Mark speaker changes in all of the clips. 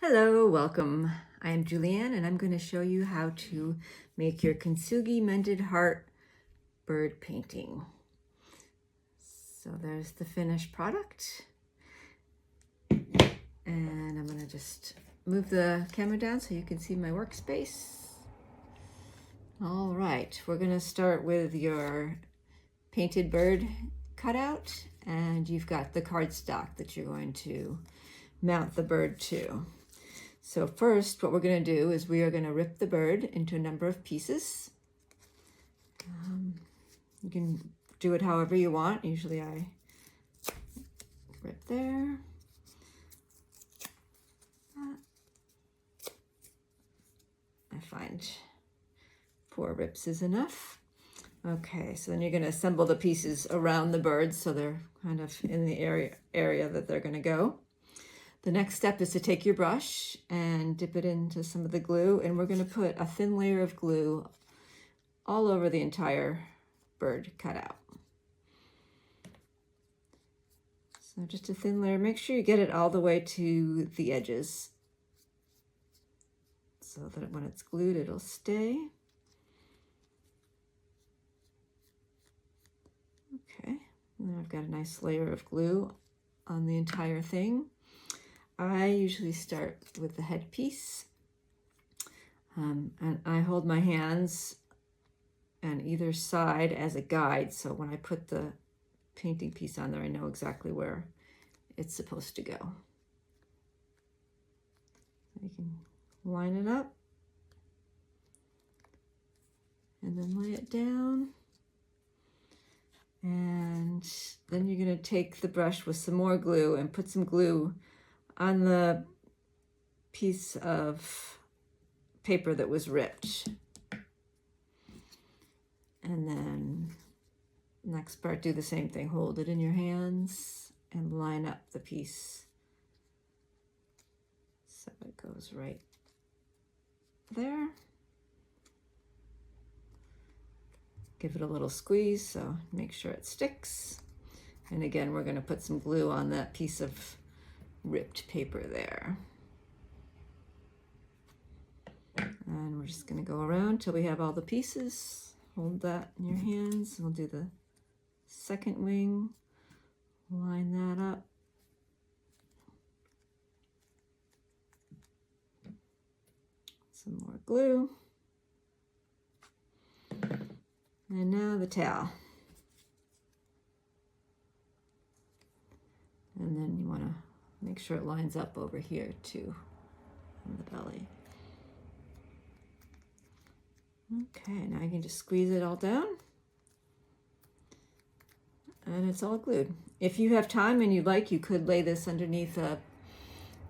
Speaker 1: Hello, welcome. I am Julianne and I'm going to show you how to make your Kintsugi Mended Heart bird painting. So there's the finished product. And I'm going to just move the camera down so you can see my workspace. All right, we're going to start with your painted bird cutout, and you've got the cardstock that you're going to mount the bird to. So first, what we're going to do is we are going to rip the bird into a number of pieces. You can do it however you want. Usually I rip there. I find 4 rips is enough. Okay, so then you're going to assemble the pieces around the bird so they're kind of in the area that they're going to go. The next step is to take your brush and dip it into some of the glue, and we're going to put a thin layer of glue all over the entire bird cutout. So just a thin layer. Make sure you get it all the way to the edges so that when it's glued, it'll stay. Okay, and then I've got a nice layer of glue on the entire thing. I usually start with the headpiece, and I hold my hands on either side as a guide, so when I put the painting piece on there, I know exactly where it's supposed to go. You can line it up and then lay it down. And then you're going to take the brush with some more glue and put some glue on the piece of paper that was ripped. And then next part, do the same thing. Hold it in your hands and line up the piece so it goes right there. Give it a little squeeze, so make sure it sticks. And again, we're going to put some glue on that piece of ripped paper there. And we're just going to go around till we have all the pieces. Hold that in your hands. We'll do the second wing. Line that up. Some more glue. And now the tail. And then you want to make sure it lines up over here too, on the belly. Okay, now you can just squeeze it all down. And it's all glued. If you have time and you'd like, you could lay this underneath a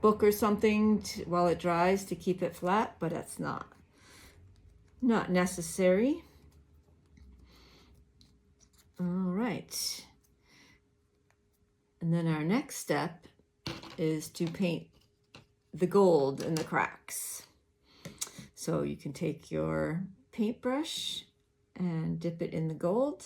Speaker 1: book or something while it dries to keep it flat, but that's not necessary. All right. And then our next step is to paint the gold in the cracks. So you can take your paintbrush and dip it in the gold.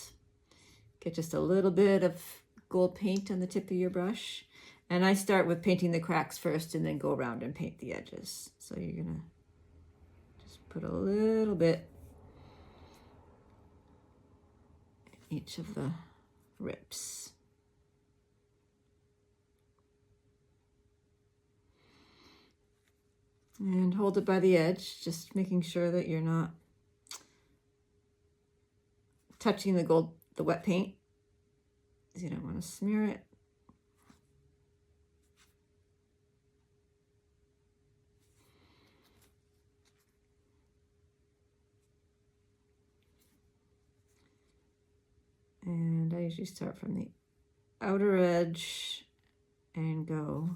Speaker 1: Get just a little bit of gold paint on the tip of your brush. And I start with painting the cracks first and then go around and paint the edges. So you're gonna just put a little bit in each of the rips. And hold it by the edge, just making sure that you're not touching the wet paint, because you don't want to smear it. And I usually start from the outer edge and go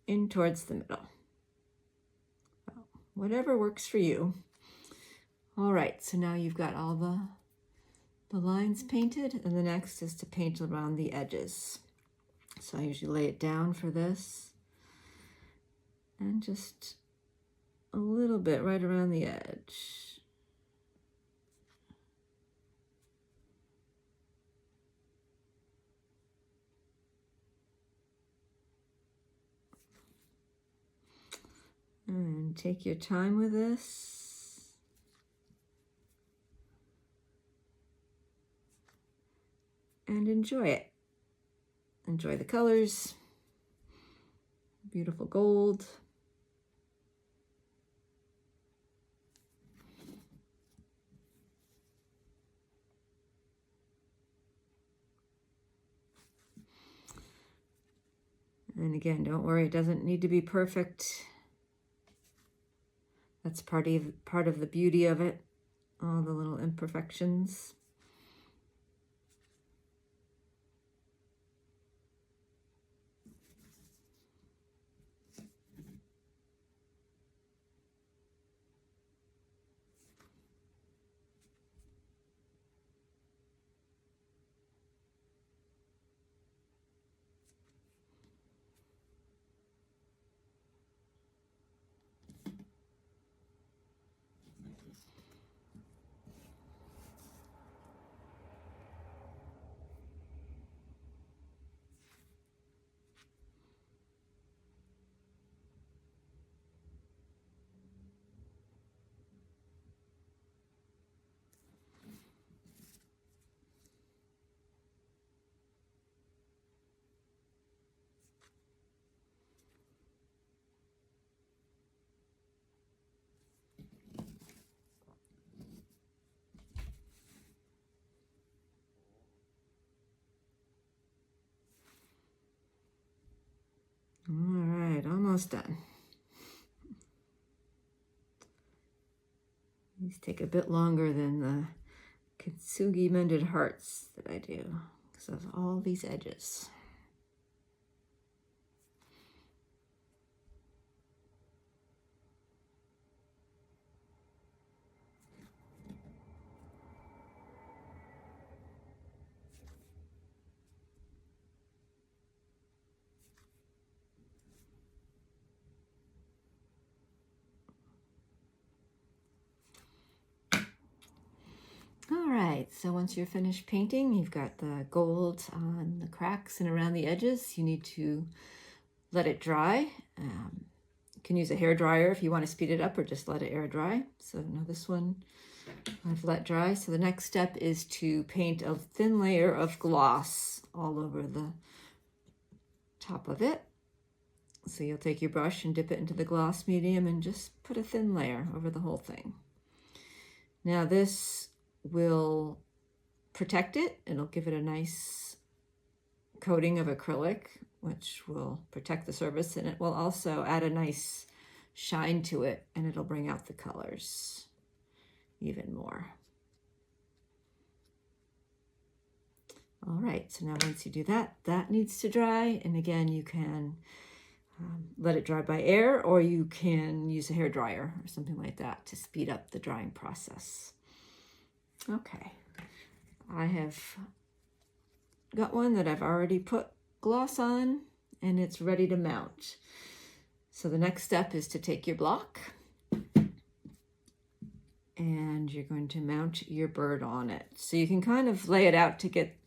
Speaker 1: in towards the middle. Well, whatever works for you. All right, so now you've got all the lines painted, and the next is to paint around the edges. So I usually lay it down for this, and just a little bit right around the edge. And take your time with this. And enjoy it. Enjoy the colors. Beautiful gold. And again, don't worry, it doesn't need to be perfect. That's part of the beauty of it, all the little imperfections. All right, almost done. These take a bit longer than the Kintsugi Mended hearts that I do, because of all these edges. All right, so once you're finished painting, you've got the gold on the cracks and around the edges. You need to let it dry. You can use a hair dryer if you want to speed it up, or just let it air dry. So now this one I've let dry. So the next step is to paint a thin layer of gloss all over the top of it. So you'll take your brush and dip it into the gloss medium and just put a thin layer over the whole thing. Now this will protect it. It'll give it a nice coating of acrylic, which will protect the surface, and it will also add a nice shine to it, and it'll bring out the colors even more. All right, so now once you do that, that needs to dry, and again, you can let it dry by air, or you can use a hair dryer or something like that to speed up the drying process. Okay, I have got one that I've already put gloss on, and it's ready to mount. So the next step is to take your block, and you're going to mount your bird on it. So you can kind of lay it out to get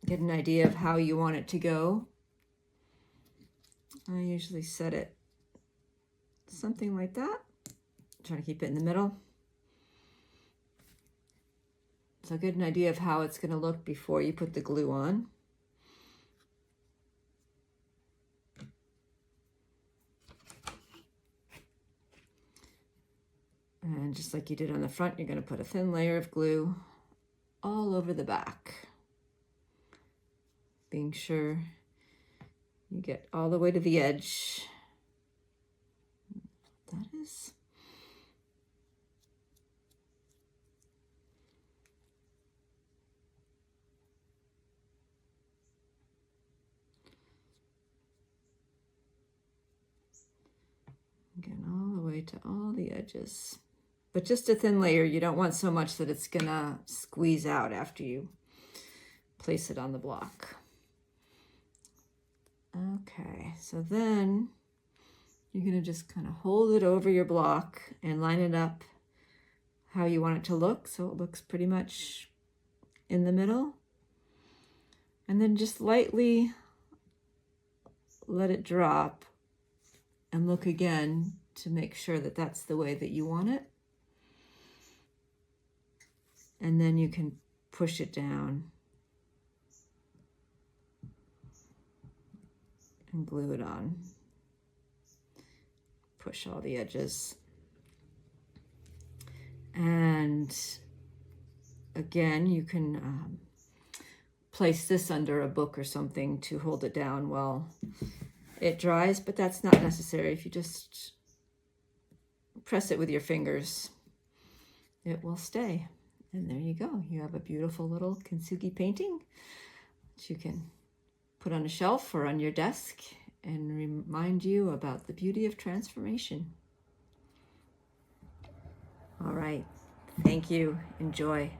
Speaker 1: an idea of how you want it to go. I usually set it something like that. Try to keep it in the middle. So get an idea of how it's going to look before you put the glue on. And just like you did on the front, you're going to put a thin layer of glue all over the back, being sure you get all the way to the edge. That is. Again, all the way to all the edges. But just a thin layer. You don't want so much that it's gonna squeeze out after you place it on the block. Okay, so then you're gonna just kind of hold it over your block and line it up how you want it to look, so it looks pretty much in the middle. And then just lightly let it drop and look again to make sure that that's the way that you want it. And then you can push it down and glue it on. Push all the edges. And again, you can place this under a book or something to hold it down while it dries, but that's not necessary. If you just press it with your fingers, it will stay. And there you go. You have a beautiful little Kintsugi painting that you can put on a shelf or on your desk and remind you about the beauty of transformation. All right. Thank you. Enjoy.